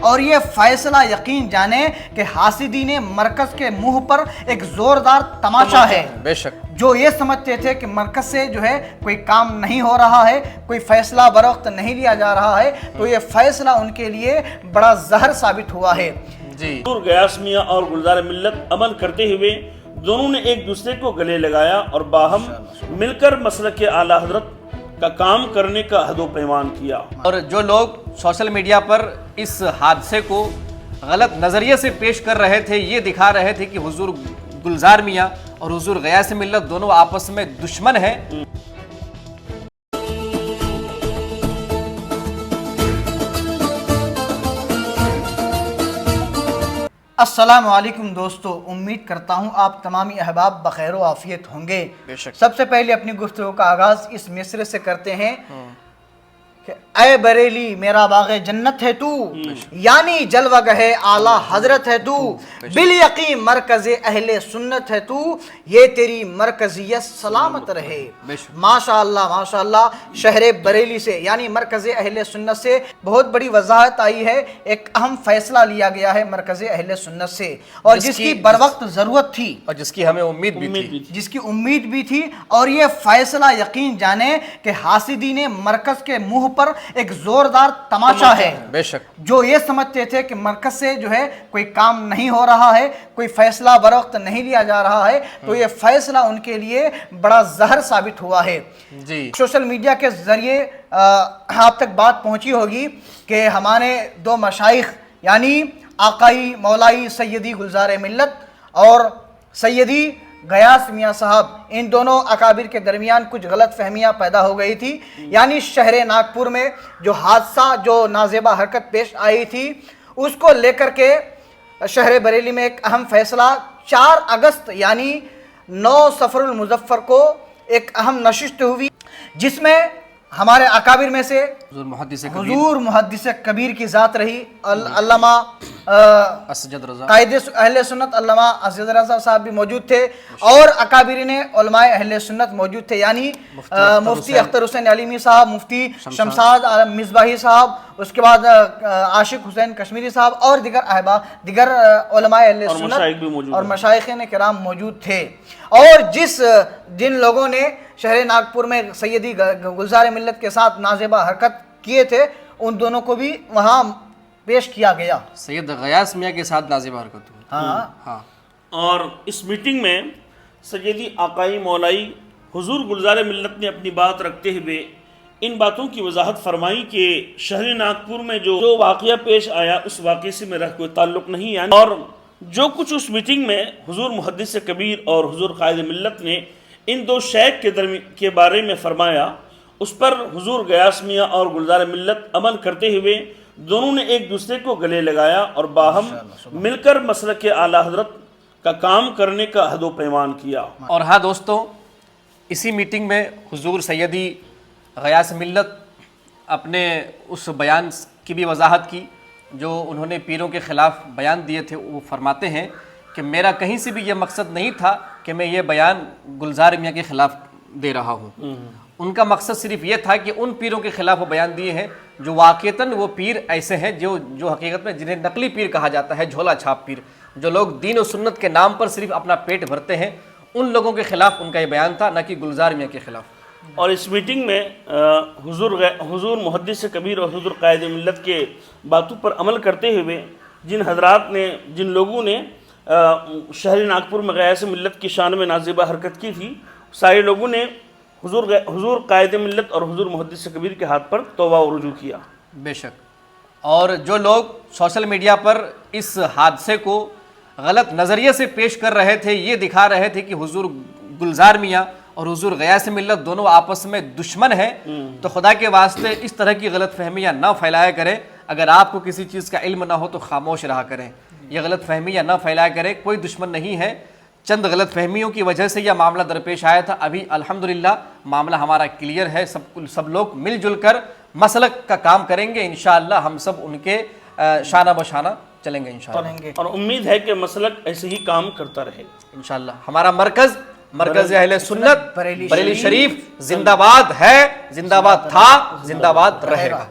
اور یہ فیصلہ یقین جانیں کہ حاسدین مرکز کے منہ پر ایک زوردار تماشا ہے۔ بے شک جو یہ سمجھتے تھے کہ مرکز سے جو ہے کوئی کام نہیں ہو رہا ہے، کوئی فیصلہ بروقت نہیں لیا جا رہا ہے، تو یہ فیصلہ ان کے لیے بڑا زہر ثابت ہوا ہے۔ جی حضور غیاث میاں اور گلزار ملت عمل کرتے ہوئے دونوں نے ایک دوسرے کو گلے لگایا اور باہم مل کر مسلک اعلیٰ حضرت کا کام کرنے کا عہد و پیمان کیا۔ اور جو لوگ سوشل میڈیا پر اس حادثے کو غلط نظریے سے پیش کر رہے تھے، یہ دکھا رہے تھے کہ حضور گلزار میاں اور حضور غیاث ملت دونوں آپس میں دشمن ہیں۔ السلام علیکم دوستو، امید کرتا ہوں آپ تمامی احباب بخیر و عافیت ہوں گے۔ بے شک۔ سب سے پہلے اپنی گفتگو کا آغاز اس مصرعے سے کرتے ہیں کہ اے بریلی میرا باغ جنت ہے تو، یعنی جلوہ گہ اعلیٰ حضرت ہے تو، بالیقین مرکز اہل سنت ہے تو، یہ تیری مرکزیت سلامت رہے۔ ماشاءاللہ شہر بریلی سے یعنی مرکز اہل سنت سے بہت بڑی وضاحت آئی ہے، ایک اہم فیصلہ لیا گیا ہے مرکز اہل سنت سے، اور جس کی بروقت ضرورت تھی اور جس کی ہمیں امید بھی تھی، اور یہ فیصلہ یقین جانیں کہ حاسدین مرکز کے منہ پر ایک زوردار تماشا ہے۔ بے شک۔ جو یہ سمجھتے تھے کہ مرکز سے جو ہے کوئی کام نہیں ہو رہا ہے، کوئی فیصلہ بروقت نہیں لیا جا رہا ہے، تو یہ فیصلہ ان کے لیے بڑا زہر ثابت ہوا ہے۔ جی سوشل میڈیا کے ذریعے آپ تک بات پہنچی ہوگی کہ ہمارے دو مشائخ یعنی آقائی مولائی سیدی گلزار ملت اور سیدی غیاث میاں صاحب، ان دونوں اکابر کے درمیان کچھ غلط فہمیاں پیدا ہو گئی تھی، یعنی شہر ناگپور میں جو حادثہ، جو نازیبہ حرکت پیش آئی تھی، اس کو لے کر کے شہر بریلی میں ایک اہم فیصلہ 4 اگست یعنی 9 صفر المظفر کو ایک اہم نشست ہوئی، جس میں ہمارے اکابر میں سے حضور محدث کبیر کی ذات رہی علامہ اسجد رضا، قائد اہل سنت علامہ اسجد رضا صاحب بھی موجود تھے، اور اکابرین علماء اہل سنت موجود تھے، یعنی مفتی اختر حسین علیمی صاحب، مفتی شمشاد مصباحی صاحب، اس کے بعد عاشق حسین کشمیری صاحب اور دیگر علماء اہل سنت اور مشائخین کرام موجود تھے۔ اور جن لوگوں نے شہر ناگپور میں سیدی گلزار ملت کے ساتھ نازیبہ حرکت کیے تھے، ان دونوں کو بھی وہاں پیش کیا گیا۔ سید غیاث میاں کے ساتھ نازیبہ حرکت ہوئی۔ ہاں۔ اور اس میٹنگ میں سیدی آقائی مولائی حضور گلزار ملت نے اپنی بات رکھتے ہوئے ان باتوں کی وضاحت فرمائی کہ شہر ناگپور میں جو واقعہ پیش آیا اس واقعے سے میرا کوئی تعلق نہیں ہے، اور جو کچھ اس میٹنگ میں حضور محدث کبیر اور حضور قائد ملت نے ان دو شیخ کے بارے میں فرمایا، اس پر حضور غیاث میاں اور گلزار ملت عمل کرتے ہوئے دونوں نے ایک دوسرے کو گلے لگایا اور باہم مل کر مسلک اعلیٰ حضرت کا کام کرنے کا عہد و پیمان کیا۔ اور ہاں دوستو، اسی میٹنگ میں حضور سیدی غیاث ملت اپنے اس بیان کی بھی وضاحت کی جو انہوں نے پیروں کے خلاف بیان دیے تھے۔ وہ فرماتے ہیں کہ میرا کہیں سے بھی یہ مقصد نہیں تھا کہ میں یہ بیان گلزار میاں کے خلاف دے رہا ہوں، ان کا مقصد صرف یہ تھا کہ ان پیروں کے خلاف وہ بیان دیے ہیں جو واقعتاً وہ پیر ایسے ہیں جو حقیقت میں جنہیں نقلی پیر کہا جاتا ہے، جھولا چھاپ پیر، جو لوگ دین و سنت کے نام پر صرف اپنا پیٹ بھرتے ہیں، ان لوگوں کے خلاف ان کا یہ بیان تھا، نہ کہ گلزار میاں کے خلاف۔ اور اس میٹنگ میں حضور محدث کبیر اور حضور قائد ملت کے باتوں پر عمل کرتے ہوئے جن لوگوں نے شہر ناگپور میں غیاث ملت کی شان میں نازیبہ حرکت کی تھی، سارے لوگوں نے حضور قائد ملت اور حضور محدث کبیر کے ہاتھ پر توبہ و رجوع کیا۔ بے شک۔ اور جو لوگ سوشل میڈیا پر اس حادثے کو غلط نظریے سے پیش کر رہے تھے، یہ دکھا رہے تھے کہ حضور گلزار میاں اور حضور غیاث ملت دونوں آپس میں دشمن ہیں، تو خدا کے واسطے اس طرح کی غلط فہمیاں نہ پھیلایا کریں۔ اگر آپ کو کسی چیز کا علم نہ ہو تو خاموش رہا کریں، یہ غلط فہمیاں نہ پھیلایا کریں۔ کوئی دشمن نہیں ہے، چند غلط فہمیوں کی وجہ سے یہ معاملہ درپیش آیا تھا۔ ابھی الحمدللہ معاملہ ہمارا کلیئر ہے، سب لوگ مل جل کر مسلک کا کام کریں گے، انشاءاللہ ہم سب ان کے شانہ بشانہ چلیں گے انشاءاللہ، اور امید ہے کہ مسلک ایسے ہی کام کرتا رہے انشاءاللہ۔ ہمارا مرکز اہل سنت بریلی شریف زندہ باد ہے، زندہ باد تھا، زندہ باد رہے گا۔